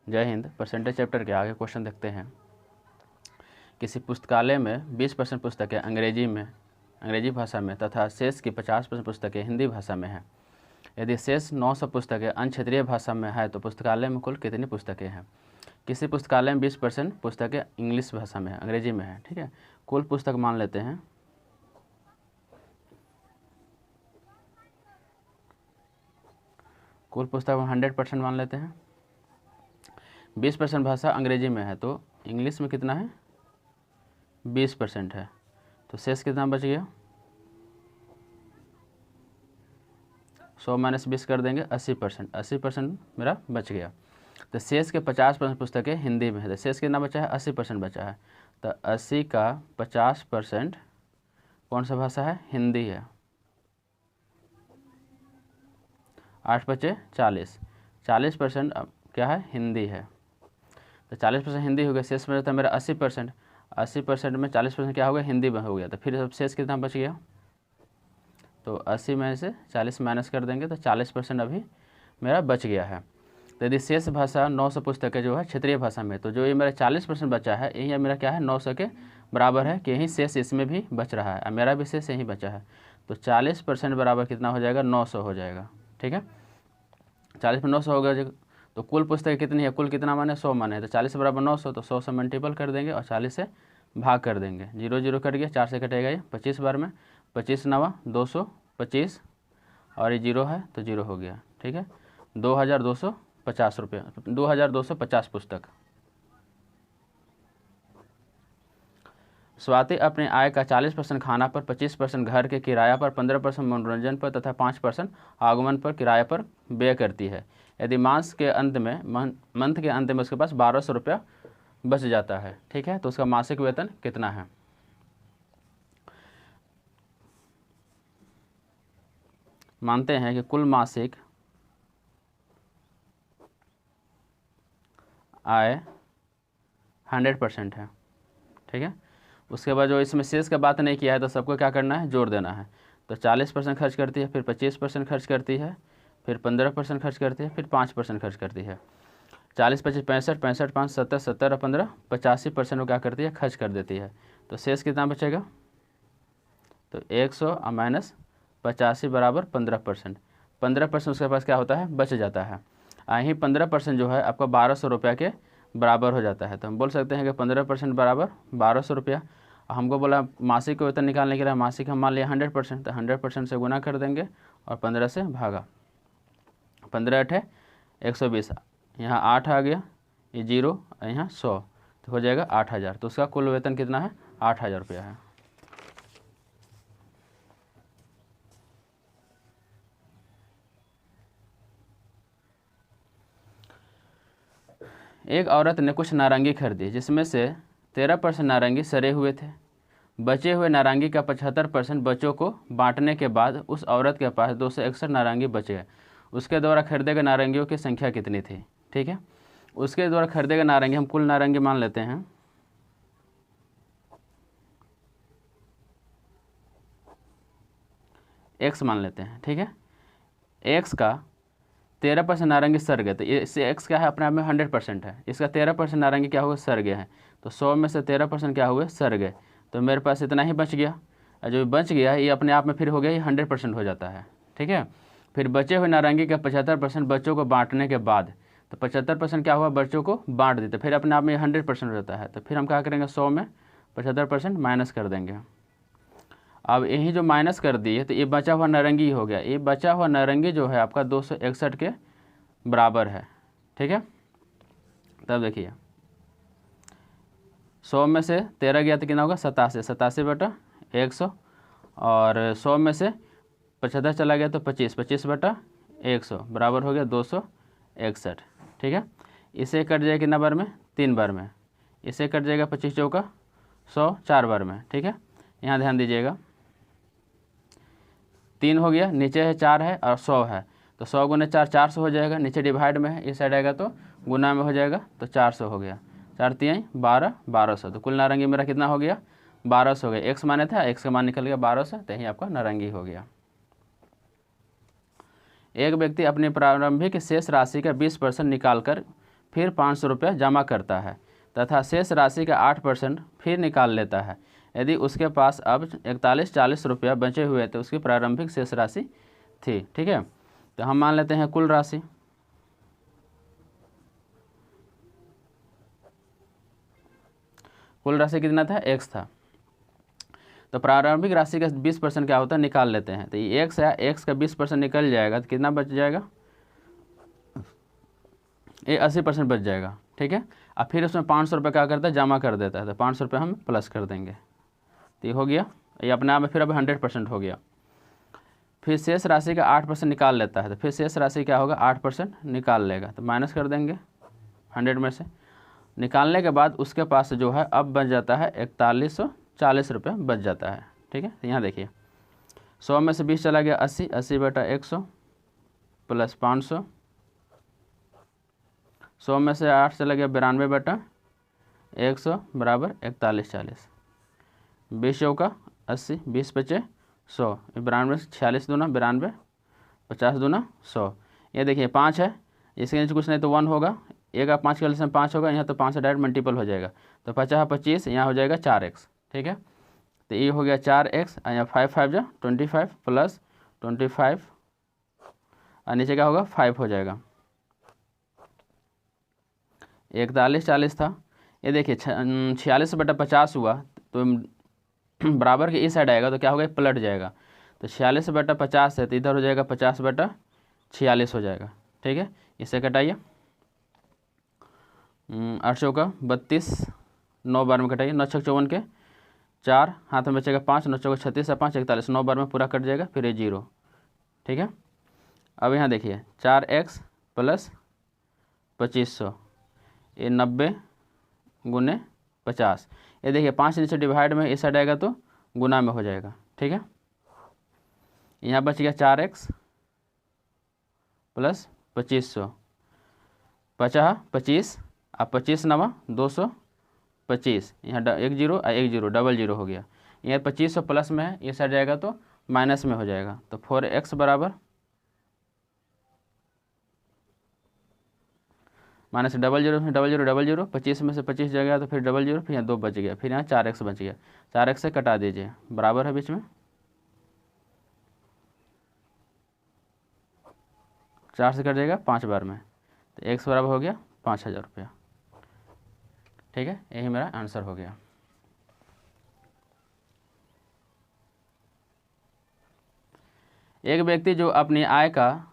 जय Hind. Percentage chapter के आगे क्वेश्चन देखते हैं। किसी पुस्तकालय में 20% पुस्तकें अंग्रेजी भाषा में तथा शेष की 50% पुस्तकें हिंदी भाषा में हैं। यदि शेष 900 पुस्तकें अन्य क्षेत्रीय भाषा में है तो पुस्तकालय में कुल कितनी पुस्तकें हैं। किसी पुस्तकालय में 20% पुस्तकें इंग्लिश भाषा में है, अंग्रेजी में है, ठीक है। कुल पुस्तक मान लेते हैं कुल पुस्तक 100% मान लेते हैं। 20% भाषा अंग्रेजी में है तो इंग्लिश में कितना है, 20% है, तो शेष कितना बच गया, 100 - 20 कर देंगे, 80%। 80% मेरा बच गया। तो शेष के 50% पुस्तकें हिंदी में है, तो शेष कितना बचा है, 80% बचा है। तो 80 का 50% कौन सा भाषा है, हिंदी है। 8 बचे 40, 40% क्या है, हिंदी है। तो 40% हिंदी हो गया, शेष में रहता है मेरा 80%। 80% में 40% क्या हो गया, हिंदी में हो गया। तो फिर अब शेष कितना बच गया, तो 80 में से 40 माइनस कर देंगे तो 40% अभी मेरा बच गया है। तो यदि शेष भाषा 900 पुस्तकें जो है क्षेत्रीय भाषा में, तो जो ये मेरा 40% बचा है यही मेरा क्या है, 900 के बराबर है कि यही शेष इसमें भी बच रहा है, मेरा भी शेष यही बचा है। तो 40% बराबर कितना हो जाएगा, 900 हो जाएगा, ठीक है। 40 में 900 हो गया तो कुल पुस्तकें कितनी है, कुल कितना माने, 100 माने, तो 40 बराबर 900, तो 100 से मल्टीपल कर देंगे और 40 से भाग कर देंगे। 0 0 कट गया, 4 से कटेगा ये 25 बार में, 25 9 225 और ये 0 है तो 0 हो गया, ठीक है। 2250 रुपये, 2250 पुस्तक। स्वाति अपने आय का 40% खाना पर, 25% घर के किराया पर, 15% मनोरंजन पर तथा 5% आगमन पर किराए पर व्यय करती है। यदि मंथ के अंत में उसके पास 1200 रुपया बच जाता है, ठीक है, तो उसका मासिक वेतन कितना है। मानते हैं कि कुल मासिक आय 100% है, ठीक है। उसके बाद जो इसमें शेष का बात नहीं किया है तो सबको क्या करना है, जोड़ देना है। तो 40% खर्च करती है, फिर 25% खर्च करती है, फिर 15% खर्च करती है, फिर 5% खर्च करती है। 40 25 65, 65 5 70, 70 और 15 85% वो क्या करती है, खर्च कर देती है। तो शेष कितना बचेगा, तो 100 माइनस 85 बराबर 15%। 15% उसके पास क्या होता है, बच जाता है। यही 15% जो है आपका 1200 रुपये के बराबर हो जाता है। तो हम बोल सकते हैं कि 15% बराबर 1200 रुपया। हमको बोला मासिक वेतन निकालने के लिए, मासिक हम मान लिया 100%, तो 100% से गुना कर देंगे और 15 से भागा। 15 8 120, यहाँ 8 आ गया, ये 0 यहाँ 100, तो हो जाएगा 8000। तो उसका कुल वेतन कितना है, 8000 रुपया है। एक औरत ने कुछ नारंगी खरीदी जिसमें से 13% नारंगी सड़े हुए थे। बचे हुए नारंगी का 75% बच्चों को बांटने के बाद उस औरत के पास 261 नारंगी बच गए। उसके द्वारा खरीदे गए नारंगियों की संख्या कितनी थी, ठीक है। उसके द्वारा खरीदे गए नारंगी, हम कुल नारंगी मान लेते हैं, x मान लेते हैं, ठीक है। x का 13% नारंगी सड़ गए, तो इससे x क्या है, अपने आप में 100% है। इसका 13% नारंगी क्या हुआ, सड़ गए हैं, तो 100 में से 13% क्या हुए, सड़ गए, तो मेरे पास इतना ही बच गया। और जो बच गया ये अपने आप में फिर हो गया, ये 100% हो जाता है, ठीक है। फिर बचे हुए नारंगी का 75% बच्चों को बांटने के बाद, तो 75% क्या हुआ, बच्चों को बांट देते, फिर अपने आप में 100% हो जाता है। तो फिर हम क्या करेंगे, 100 में 75% माइनस कर देंगे। अब यही जो माइनस कर दिए तो ये बचा हुआ नारंगी हो गया। ये बचा हुआ नारंगी जो है आपका 261 के बराबर है, ठीक है। तब देखिए 100 में से 13 गया तो कितना होगा, 87, 87 बटा 100, और 100 में से 75 चला गया तो 25, 25 बटा 100 बराबर हो गया 261, ठीक है। इसे कट जाएगा कितना बार में, 3 बार में। इसे कट जाएगा 25 चौका 100 4 बार में, ठीक है। यहाँ ध्यान दीजिएगा, 3 हो गया, नीचे है 4 है और 100 है, तो 100 गुने 4 400 हो जाएगा। नीचे डिवाइड में है, इस साइड आएगा तो गुना में हो जाएगा, तो 400 हो गया। 4 3 12, 1200। तो कुल नारंगी मेरा कितना हो गया, 1200 हो गया। x माने था, x का मान निकल गया 1200, तो यही आपका नारंगी हो गया। एक व्यक्ति अपनी प्रारंभिक शेष राशि का 20% निकाल कर फिर 500 रुपया जमा करता है तथा शेष राशि का 8% फिर निकाल लेता है। यदि उसके पास अब 4140 रुपया बचे हुए तो उसकी प्रारंभिक शेष राशि थी। ठीक है, तो हम मान लेते हैं कुल राशि। कुल राशि कितना था? x था। तो प्रारंभिक राशि का 20% क्या होता है? निकाल लेते हैं। तो ये x है, x का 20% निकल जाएगा तो कितना बच जाएगा? ये 80% बच जाएगा। ठीक है, अब फिर उसमें 500 रुपये क्या करता है? जमा कर देता है। तो 500 रुपये हम प्लस कर देंगे तो ये हो गया, ये अपने आप में फिर अब 100% हो गया। फिर शेष राशि का 8% निकाल लेता है। तो फिर शेष राशि क्या होगा? 8% निकाल लेगा। तो माइनस कर देंगे 100 में से। निकालने के बाद उसके पास जो है अब बच जाता है 4140 रुपये बच जाता है। ठीक है, तो यहाँ देखिए 100 में से 20 चला गया 80, 80 बटा 100 प्लस 500, 100 में से 8 चला गया 92 बटा 100 बराबर 4140। 20 का 80, 20 बचे 100, 92 46 दूना 92, 50 दूना 100। ये देखिए 5 है, इसके नीचे कुछ नहीं तो 1 होगा, एक आप 5 के एलसीएम 5 होगा, यहाँ तो 5 से डायरेक्ट मल्टीपल हो जाएगा। तो 50 25, यहाँ हो जाएगा 4x। ठीक है, तो ये हो गया 4x, यहाँ 5 5 जा 25 प्लस 25 और नीचे क्या होगा? 5 हो जाएगा। 4140 था, ये देखिए 46 बटा 50 हुआ तो बराबर के इस साइड आएगा तो क्या होगा? पलट जाएगा। तो 46 बटा 50 है तो इधर हो जाएगा 50 बटा 46 हो जाएगा। ठीक है, इसे कटाइए। 8 चौका 32, 9 बार में कटाइए। 9 छक 54 के 4, हाथ में बचेगा 5, 9 चौका 36 है 5 41, 9 बार में पूरा कट जाएगा, फिर ये 0। ठीक है, अब यहाँ देखिए 4x प्लस 2500, ये 90 गुने 50। ये देखिए 5 नीचे डिवाइड में इस साइड आएगा तो गुना में हो जाएगा। ठीक है, यहाँ बच गया 4x प्लस 2500, 50 25, अब 25 नवा 225, यहाँ 1 0 1 0 डबल 0 हो गया। यहाँ 2500 प्लस में है, ये साइड जाएगा तो माइनस में हो जाएगा। तो 4x बराबर माइनस डबल 0 में डबल 0 डबल 0, 25 में से 25 जाएगा तो फिर डबल 0, फिर यहाँ 2 बच गया, फिर यहाँ 4x बच गया। 4x से कटा दीजिए, बराबर है बीच में 4 से कट जाएगा 5 बार में, तो x बराबर हो गया 5000 रुपया। ठीक है, यही मेरा आंसर हो गया। एक व्यक्ति जो अपनी आय का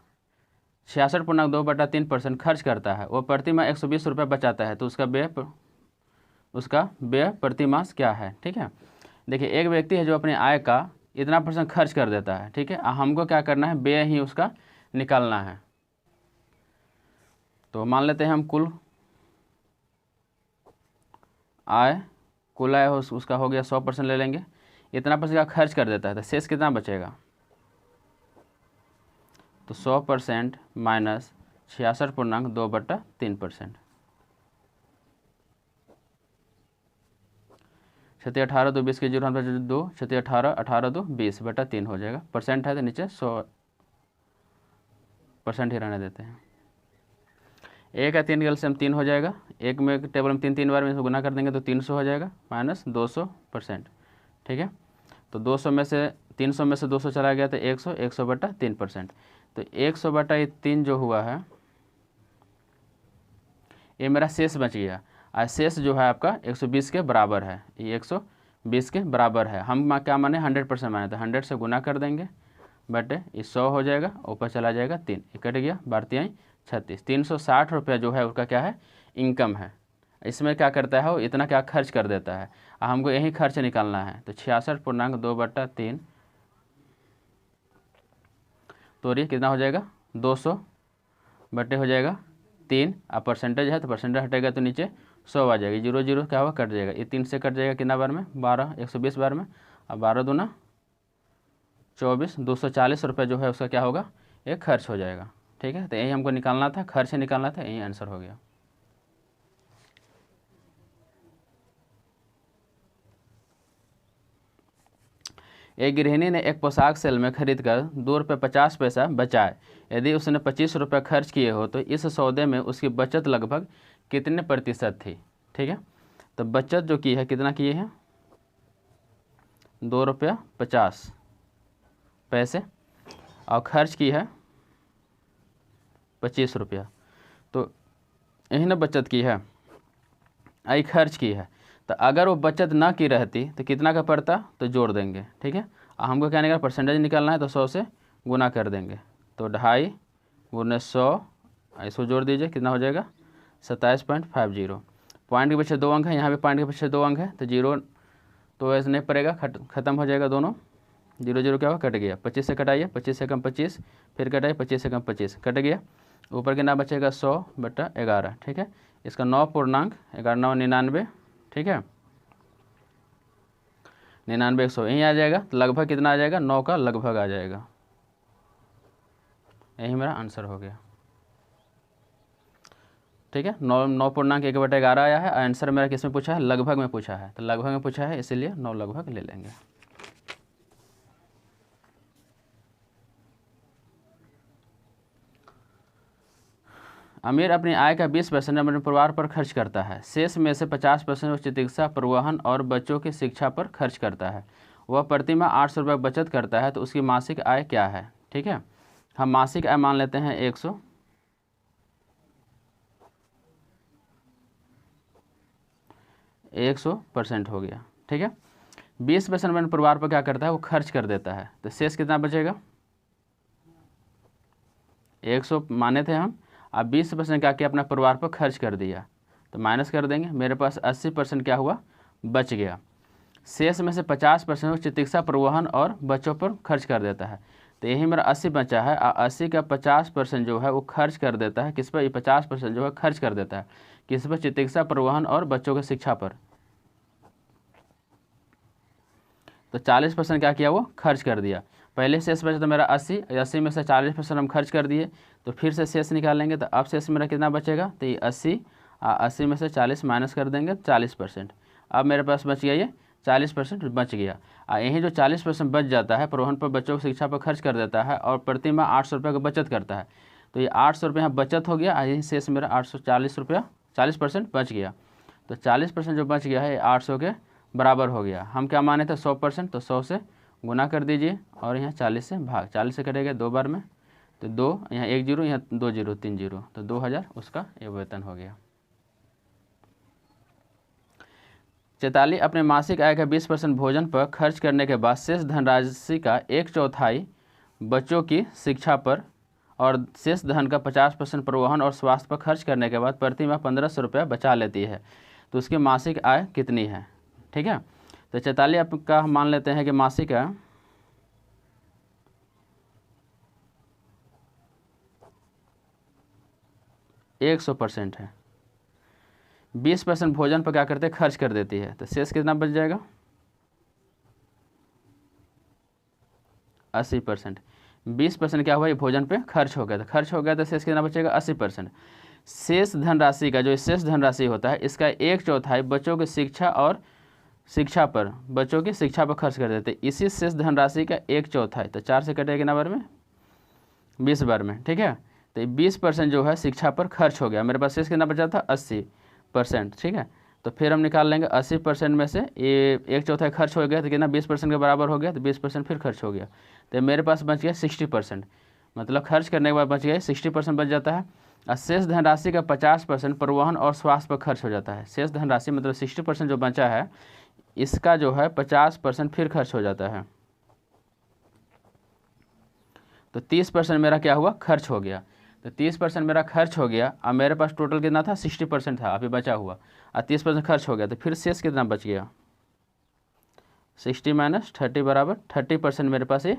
66.2/3% खर्च करता है, वो प्रति माह 120 रुपये बचाता है, तो उसका व्यय प्रति मास क्या है? ठीक है, देखिए एक व्यक्ति है जो अपनी आय का इतना % खर्च कर देता है। ठीक है, हमको क्या करना है? व्यय ही उसका निकालना है। तो मान लेते हैं हम कुल आय उसका हो गया 100% ले लेंगे, इतना % का खर्च कर देता है तो शेष कितना बचेगा? तो 100% माइनस 66.2/3%, 6 18 2 20 के 0 2 6 18 18 2 20/3 हो जाएगा। परसेंट है तो नीचे 100% ही रहने देते हैं। 1 है 3 के एलसीएम 3 हो जाएगा, एक में टेबल में 3 बार में इसको गुना कर देंगे तो 300 हो जाएगा माइनस 200%। ठीक है, तो 200 में से 300 में से 200 चला गया तो 100, 100/3%। तो 100/3 जो हुआ है ये मेरा शेष बच गया, और शेष जो है आपका 120 के बराबर है। ये 120 के बराबर है। हम क्या माने? 100% माने, तो 100 से गुना कर देंगे बटे ये 100 हो जाएगा, ऊपर चला जाएगा 3, कट गया 12 36। 360 रुपया जो है उसका क्या है? इनकम है। इसमें क्या करता है वो? इतना क्या खर्च कर देता है, हमको यही खर्च निकालना है। तो 66.2/3 तो ये कितना हो जाएगा? 200 बटे हो जाएगा 3, अब परसेंटेज है तो परसेंटेज हटेगा तो नीचे 100 आ जाएगी, 0 0 क्या हुआ? कट जाएगा। ये 3 से कट जाएगा कितना बार में? 12, 120 बार में। अब 12 दूना 24, 240 रुपये जो है उसका क्या होगा? ये खर्च हो जाएगा। ठीक है, तो यही हमको निकालना था, खर्च निकालना था, यही आंसर हो गया। एक गृहिणी ने एक पोशाक सेल में खरीदकर 2 रुपये 50 पैसा बचाए। यदि उसने 25 रुपये खर्च किए हो तो इस सौदे में उसकी बचत लगभग कितने प्रतिशत थी, ठीक है। तो बचत जो की है कितना किए हैं, 2 रुपया 50 पैसे, और खर्च की है 25 रुपया। तो यही ना बचत की है, आई खर्च की है। तो अगर वो बचत ना की रहती तो कितना का पड़ता, तो जोड़ देंगे, ठीक है। हमको क्या निकालना, परसेंटेज निकालना है, तो 100 से गुना कर देंगे। तो 2.5 गुने 100, इसको जोड़ दीजिए, कितना हो जाएगा 27.50। पॉइंट के पीछे 2 अंक है, यहाँ भी पॉइंट के पीछे 2 अंक है, तो जीरो तो ऐसे नहीं पड़ेगा, ख़त्म हो जाएगा दोनों। 0 0 क्या हुआ, कट गया। 25 से कटाइए, 25 से कम 25, फिर कटाइए, 25 से कम 25, कट गया। ऊपर कितना बचेगा, 100/11, ठीक है। इसका 9 पूर्णांक 11 9 99, ठीक है। 99 100 यहीं आ जाएगा, तो लगभग कितना आ जाएगा, 9 का लगभग आ जाएगा। यही मेरा आंसर हो गया, ठीक है। 9 पूर्णांक 1/11 आया है। आंसर मेरा किस में पूछा है, लगभग में पूछा है, तो लगभग में पूछा है, इसीलिए 9 लगभग ले लेंगे। अमीर अपनी आय का 20% अपने परिवार पर खर्च करता है, शेष में से 50% वो चिकित्सा, परिवहन और बच्चों की शिक्षा पर खर्च करता है। वह प्रति माह 800 रुपये बचत करता है, तो उसकी मासिक आय क्या है, ठीक है। हम मासिक आय मान लेते हैं 100, 100% हो गया, ठीक है। 20% अपने परिवार पर क्या करता है, वो खर्च कर देता है, तो शेष कितना बचेगा, 100 माने थे हम, अब 20% क्या किया, अपना परिवार पर खर्च कर दिया, तो माइनस कर देंगे। मेरे पास 80% क्या हुआ, बच गया। शेष में से 50% वो चिकित्सा, परिवहन और बच्चों पर खर्च कर देता है, तो यही मेरा 80 बचा है। 80 का 50% जो है वो खर्च कर देता है किस पर, ये 50% जो है खर्च कर देता है किस पर, चिकित्सा, परिवहन और बच्चों की शिक्षा पर। तो 40% क्या किया, वो खर्च कर दिया। पहले शेष बचा था मेरा 80 में से 40% हम खर्च कर दिए, तो फिर से शेष निकालेंगे, तो अब शेष मेरा कितना बचेगा, तो ये 80 में से 40 माइनस कर देंगे, 40%। अब मेरे पास बच गया, ये 40% बच गया। यही जो 40% बच जाता है, परिवहन पर, बच्चों की शिक्षा पर खर्च कर देता है और प्रति माह 800 रुपये का बचत करता है, तो ये 800 रुपये यहाँ बचत हो गया। यही शेष मेरा 840 रुपया, 40% बच गया। तो 40% जो बच गया है 800 के बराबर हो गया। हम क्या माने थे, 100%, तो 100 से गुना कर दीजिए और यहाँ 40 से भाग, 40 से कटेगा 2 बार में, तो 2, यहाँ 1 0, यहाँ 2 0, 3 0, तो 2000 उसका ये वेतन हो गया। चैताली अपने मासिक आय का 20% भोजन पर खर्च करने के बाद शेष धनराशि का 1/4 बच्चों की शिक्षा पर और शेष धन का 50% परिवहन और स्वास्थ्य पर खर्च करने के बाद प्रति माह 1500 रुपया बचा लेती है, तो उसकी मासिक आय कितनी है, ठीक है। तो चैताली आपका हम मान लेते हैं कि मासिक आय 100% है। 20% भोजन पर क्या करते हैं, खर्च कर देती है, तो शेष कितना बच जाएगा, 80%। 20% क्या हुआ, ये भोजन पे खर्च हो गया, तो खर्च हो गया, तो शेष कितना बचेगा, 80%। शेष धनराशि का, जो शेष धनराशि होता है, इसका 1/4 बच्चों की शिक्षा और शिक्षा पर, बच्चों की शिक्षा पर खर्च कर देते, इसी शेष धनराशि का 1/4, तो 4 से कटेगा कितना बार में, 20 बार में, ठीक है। तो 20% जो है शिक्षा पर खर्च हो गया। मेरे पास शेष कितना बचा था, 80%, ठीक है। तो फिर हम निकाल लेंगे 80% में से ये 1/4 खर्च हो गया, तो कितना 20% के बराबर हो गया, तो 20% फिर खर्च हो गया, तो मेरे पास बच गया 60%। मतलब खर्च करने के बाद बच गया 60% बच जाता है। और शेष धनराशि का 50% परिवहन और स्वास्थ्य पर खर्च हो जाता है। शेष धनराशि मतलब 60% जो बचा है, इसका जो है 50% फिर खर्च हो जाता है, तो 30% मेरा क्या हुआ, खर्च हो गया। तो 30% मेरा खर्च हो गया। अब मेरे पास टोटल कितना था, 60% था अभी बचा हुआ, और 30% खर्च हो गया, तो फिर शेष कितना बच गया, 60 - 30 बराबर 30% मेरे पास ये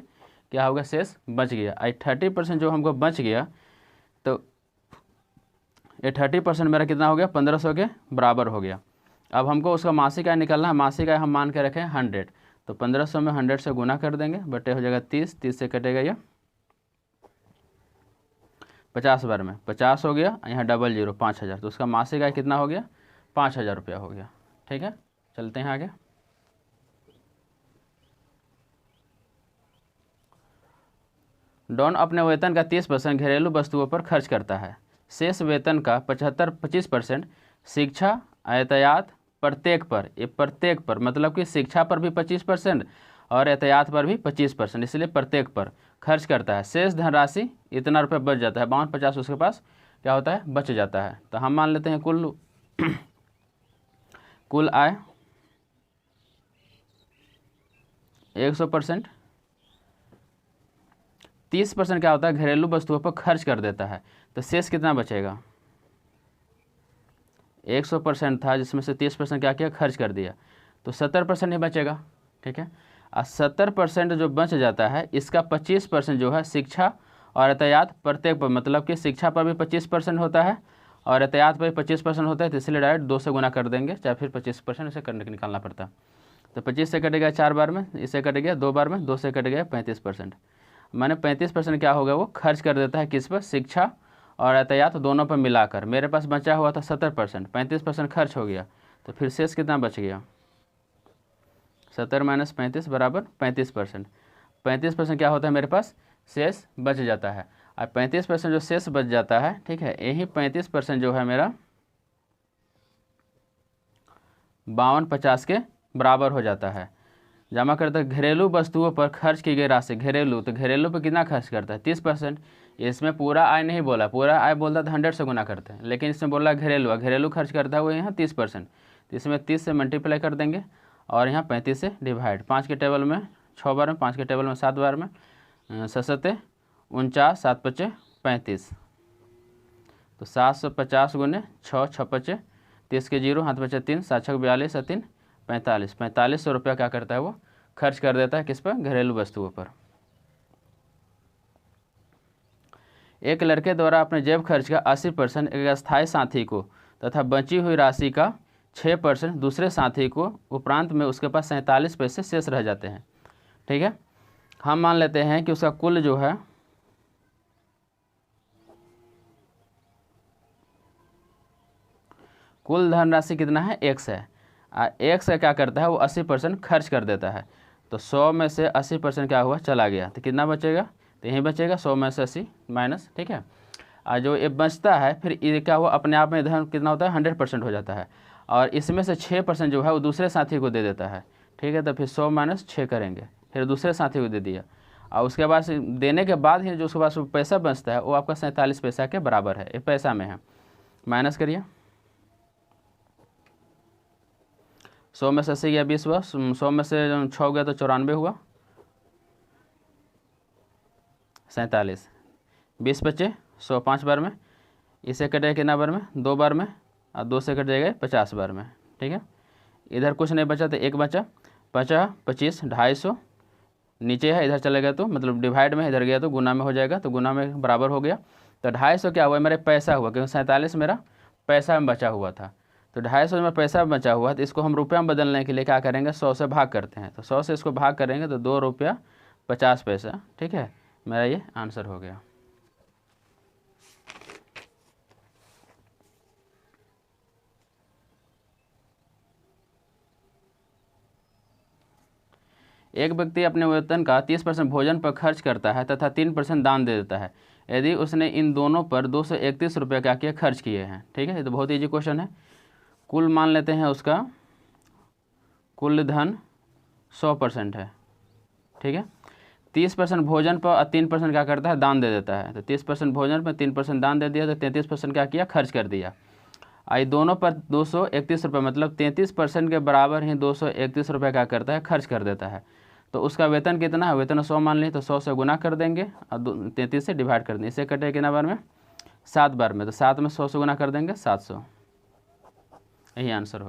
क्या होगा, शेष बच गया। आई 30% जो हमको बच गया, तो ये 30% मेरा कितना हो गया, 1500 के बराबर हो गया। अब हमको उसका मासिक आय निकालना है। मासिक आय हम मान के रखें 100, तो 1500 में 100 से गुना कर देंगे, बटे हो जाएगा 30, 30 से कटेगा ये 50 बार में, 50 हो गया, यहाँ डबल 0 5000, तो उसका मासिक आय कितना हो गया, 5000 रुपया हो गया, ठीक है। चलते हैं आगे। डॉन अपने वेतन का 30% घरेलू वस्तुओं पर खर्च करता है, शेष वेतन का 25% शिक्षा यातायात प्रत्येक पर, ये प्रत्येक पर मतलब कि शिक्षा पर भी 25% और यातायात पर भी 25%, इसलिए प्रत्येक पर खर्च करता है। शेष धनराशि इतना रुपये बच जाता है, 52-50 उसके पास क्या होता है, बच जाता है। तो हम मान लेते हैं कुल आय 100%, 30% क्या होता है, घरेलू वस्तुओं पर खर्च कर देता है। तो शेष कितना बचेगा, 100% था जिसमें से 30% क्या किया, खर्च कर दिया, तो 70% ही बचेगा। ठीक है, और 70% जो बच जाता है इसका 25% जो है शिक्षा और यातायात प्रत्येक पर, मतलब कि शिक्षा पर भी 25% होता है और यातायात पर भी 25% होता है, तो इसलिए डायरेक्ट 2 से गुना कर देंगे, चाहे फिर 25% इसे करने के निकालना पड़ता। तो 25 से कट गया 4 बार में, इससे कट गया 2 बार में, 2 से कट गया 35%। मैंने 35% क्या होगा, वो खर्च कर देता है किस पर, शिक्षा और यातायात दोनों पर मिलाकर। मेरे पास बचा हुआ था 70%, 35% खर्च हो गया, तो फिर शेष कितना बच गया, 70 - 35 बराबर 35%। 35% क्या होता है मेरे पास, शेष बच जाता है। और 35% जो शेष बच जाता है, ठीक है, यही 35% जो है मेरा 52-50 के बराबर हो जाता है। जमा करता है घरेलू वस्तुओं पर खर्च की गई राशि, घरेलू, तो घरेलू पर कितना खर्च करता है, 30%। इसमें पूरा आय नहीं बोला, पूरा आय बोलता था 100 से गुना करते हैं, लेकिन इसमें बोला घरेलू, घरेलू खर्च करता है वो यहाँ 30%, तो इसमें 30 से मल्टीप्लाई कर देंगे और यहाँ 35 से डिवाइड, 5 के टेबल में 6 बार में, 5 के टेबल में 7 बार में, 7 × 49, 7 × 5 = 35, तो 750 गुने 6, 6 × 5 = 30 के 0, हाथ बचे 3, 7 × 6 = 42, 3 = 45, 4500 रुपया क्या करता है वो खर्च कर देता है, किस पर, घरेलू वस्तुओं पर। एक लड़के द्वारा अपने जेब खर्च का 80% एक अस्थायी साथी को तथा बची हुई राशि का 6% दूसरे साथी को, उपरांत में उसके पास 47 पैसे शेष रह जाते हैं। ठीक है, हम मान लेते हैं कि उसका कुल जो है कुल धनराशि कितना है, 100 है। 100 क्या करता है वो 80% खर्च कर देता है, तो 100 में से 80% क्या हुआ, चला गया, तो कितना बचेगा, तो यहीं बचेगा 100 में से 80 माइनस। ठीक है, और जो ये बचता है फिर ये क्या हुआ, अपने आप में धन कितना होता है, 100% हो जाता है, और इसमें से 6% जो है वो दूसरे साथी को दे देता है। ठीक है, तो फिर 100 - 6 करेंगे, फिर दूसरे साथी को दे दिया, और उसके बाद देने के बाद ही जो उसके पास पैसा बचता है वो आपका 47 पैसा के बराबर है, ये पैसा में है। माइनस करिए, 100 में से 80 गया 20 हुआ, 100 में से 6 गया तो 94 हुआ, 47, 20 बचे 100 5 बार में, इसे कटेगा कितना बार में, 2 बार में, और 2 से कट जाएगा 50 बार में। ठीक है, इधर कुछ नहीं बचा तो 1 बचा, 25, 250 नीचे है, इधर चलेगा तो मतलब डिवाइड में, इधर गया तो गुना में हो जाएगा, तो गुना में बराबर हो गया, तो 250 क्या हुआ, मेरे पैसा हुआ, क्योंकि 47 मेरा पैसा में बचा हुआ था, तो 250 में पैसा बचा हुआ, तो इसको हम रुपया में बदलने के लिए क्या करेंगे, 100 से भाग करते हैं, तो 100 से इसको भाग करेंगे तो 2 रुपया 50 पैसा। ठीक है, मेरा ये आंसर हो गया। एक व्यक्ति अपने वेतन का 30% भोजन पर खर्च करता है तथा 3% दान दे देता है। यदि उसने इन दोनों पर 231 रुपये क्या किए, खर्च किए हैं। ठीक है, ये तो बहुत ईजी क्वेश्चन है। कुल मान लेते हैं उसका कुल धन 100% है। ठीक है, 30% भोजन पर और 3% क्या करता है, दान दे देता है, तो 30% भोजन पर 3% दान दे दिया, तो 33% क्या किया, खर्च कर दिया। आई दोनों पर 231 रुपये, मतलब 33% के बराबर ही 231 रुपये क्या करता है, खर्च कर देता है। तो उसका वेतन कितना है, वेतन 100 मान ली, तो 100 से गुना कर देंगे और 33 से डिवाइड कर देंगे, इसे कटे कितना बार में, 7 बार में, तो 7 में 100 से गुना कर देंगे 700, यही आंसर हो।